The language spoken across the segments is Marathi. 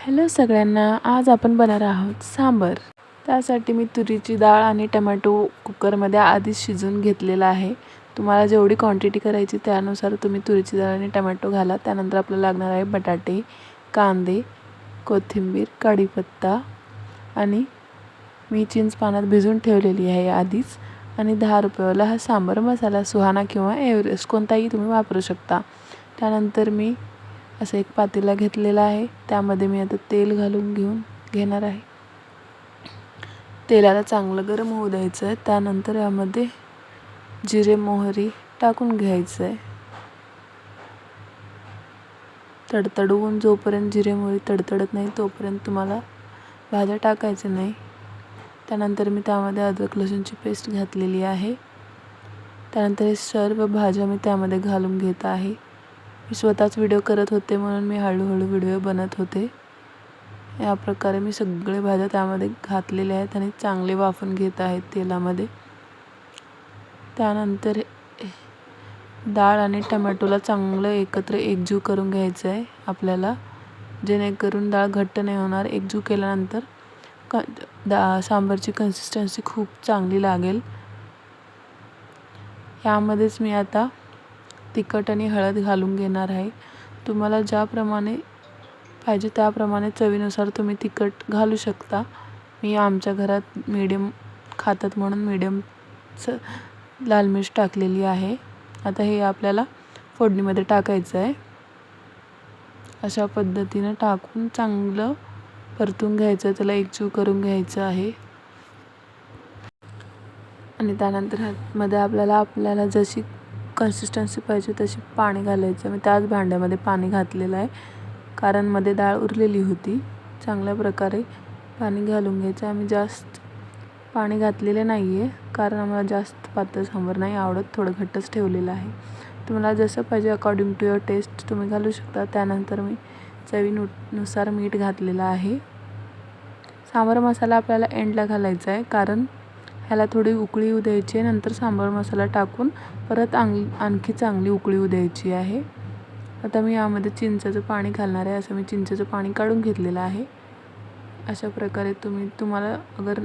हॅलो सगळ्यांना, आज आपण बनवणार आहोत सांबर। त्यासाठी मी तुरीची डाळ आणि टोमॅटो कुकरमध्ये आधीच शिजवून घेतलेला आहे। तुम्हाला जेवढी क्वांटिटी करायची त्यानुसार तुम्ही तुरीची डाळ आणि टोमॅटो घाला। त्यानंतर आपल्याला लागणार आहे बटाटे, कांदे, कोथिंबीर, कढीपत्ता आणि मी चिंच पाण्यात भिजवून ठेवलेली आहे आधीच। आणि 10 रुपयाला हा सांबर मसाला सुहाना किंवा एव्हरेस्ट कोणताही तुम्ही वापरू शकता। त्यानंतर मी असं एक पातेला घेतलेला आहे, त्यामध्ये मी आता तेल घालून घेणार आहे। तेलाला चांगलं गरम होऊ द्यायचं आहे। त्यानंतर यामध्ये जिरे मोहरी टाकून घ्यायचं आहे। तडतडवून जोपर्यंत जिरे मोहरी तडतडत नाही तोपर्यंत तुम्हाला भाज्या टाकायचे नाही। त्यानंतर मी त्यामध्ये अद्रक लसूणची पेस्ट घातलेली आहे। त्यानंतर हे सर्व भाज्या मी त्यामध्ये घालून घेत आहे। मी स्वतःच व्हिडिओ करत होते म्हणून मी हळूहळू व्हिडिओ बनवत होते। या प्रकारे मी सगळे भाज्या त्यामध्ये घातलेल्या आहेत आणि चांगले वाफून घेत आहे तेलामध्ये। त्यानंतर डाळ आणि टोमॅटोला चांगलं एकत्र एकजीव करून घ्यायचं आहे आपल्याला, जेणेकरून डाळ घट्ट नाही होणार। एकजीव केल्यानंतर सांबारची कन्सिस्टन्सी खूप चांगली लागेल। यामध्येच मी आता तिखट आणि हळद घालून घेणार आहे। तुम्हाला ज्याप्रमाणे पाहिजे त्याप्रमाणे चवीनुसार तुम्ही तिखट घालू शकता। मी आमच्या घरात मीडियम खातात म्हणून मीडियम लाल मिर्च टाकलेली आहे। आता हे आपल्याला फोडणीमध्ये टाकायचं आहे। अशा पद्धतीने टाकून चांगलं परतून घ्यायचं, त्याला एकजीव करून घ्यायचं आहे। आणि त्यानंतर ह्यामध्ये आपल्याला जशी कन्सिस्टन्सी पाहिजे तशी पाणी घालायचं। मी त्याच भांड्यामध्ये पाणी घातलेलं आहे, कारण मध्ये डाळ उरलेली होती। चांगल्या प्रकारे पाणी घालून घ्यायचं। आम्ही जास्त पाणी घातलेले नाही आहे, कारण आम्हाला जास्त पातळ सांबार नाही आवडत, थोडं घट्टच ठेवलेलं आहे। तुम्हाला जसं पाहिजे अकॉर्डिंग टू युअर टेस्ट तुम्ही घालू शकता। त्यानंतर मी चवीनुसार मीठ घातलेलं आहे। सांबार मसाला आपल्याला एंडला घालायचा आहे, कारण ह्याला थोडी उकळी येऊ द्यायची आहे। नंतर सांबार मसाला टाकून परत आणखी चांगली उकळी येऊ द्यायची आहे। आता मी यामध्ये चिंचेचं पाणी घालणार आहे। असं मी चिंचेचं पाणी काढून घेतलेलं आहे। अशा प्रकारे तुम्हाला अगर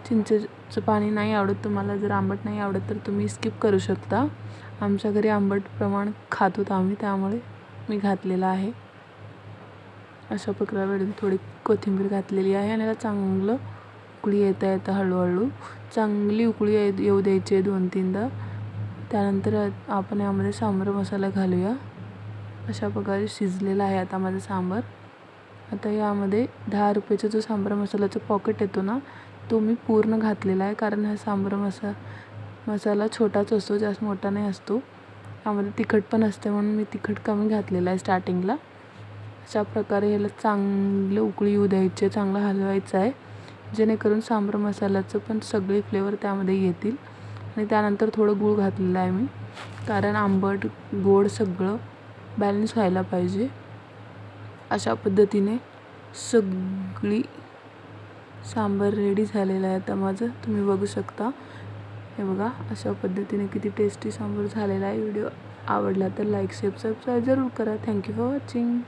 चिंचेचं पाणी नाही आवडत, तुम्हाला जर आंबट नाही आवडत तर तुम्ही स्किप करू शकता। आमच्या घरी आंबट प्रमाण खात होतो आम्ही, त्यामुळे मी घातलेलं आहे। अशा प्रकारे थोडी कोथिंबीर घातलेली आहे आणि याला चांगलं उकळी येता हळूहळू चांगली उकळी येऊ द्यायची आहे 2-3दा। त्यानंतर आपण यामध्ये सांबार मसाला घालूया। अशा प्रकारे शिजलेला आहे आता माझं सांबार। आता यामध्ये 10 रुपयाचा जो सांबार मसाल्याचा पॉकेट येतो ना, तो मी पूर्ण घातलेला आहे, कारण हा सांबार मसाला छोटाच असतो, जास्त मोठा नाही असतो। यामध्ये तिखट पण असते म्हणून मी तिखट कमी घातलेला आहे स्टार्टिंगला। अशा प्रकारे ह्याला चांगलं उकळी येऊ द्यायची, चांगलं हलवायचं आहे, जेणेकरून सांबार मसाल्याचं पण सगळे फ्लेवर त्यामध्ये येतील। आणि त्यानंतर थोडं गूळ घातलेलं आहे मी, कारण आंबट गोड सगळं बॅलन्स व्हायला पाहिजे। अशा पद्धतीने सगळी सांबार रेडी झालेलं आहे आता माझं, तुम्ही बघू शकता। हे बघा, अशा पद्धतीने किती टेस्टी सांबार झालेला आहे। व्हिडिओ आवडला तर लाईक शेअर सबस्क्राईब जरूर करा। Thank you for watching.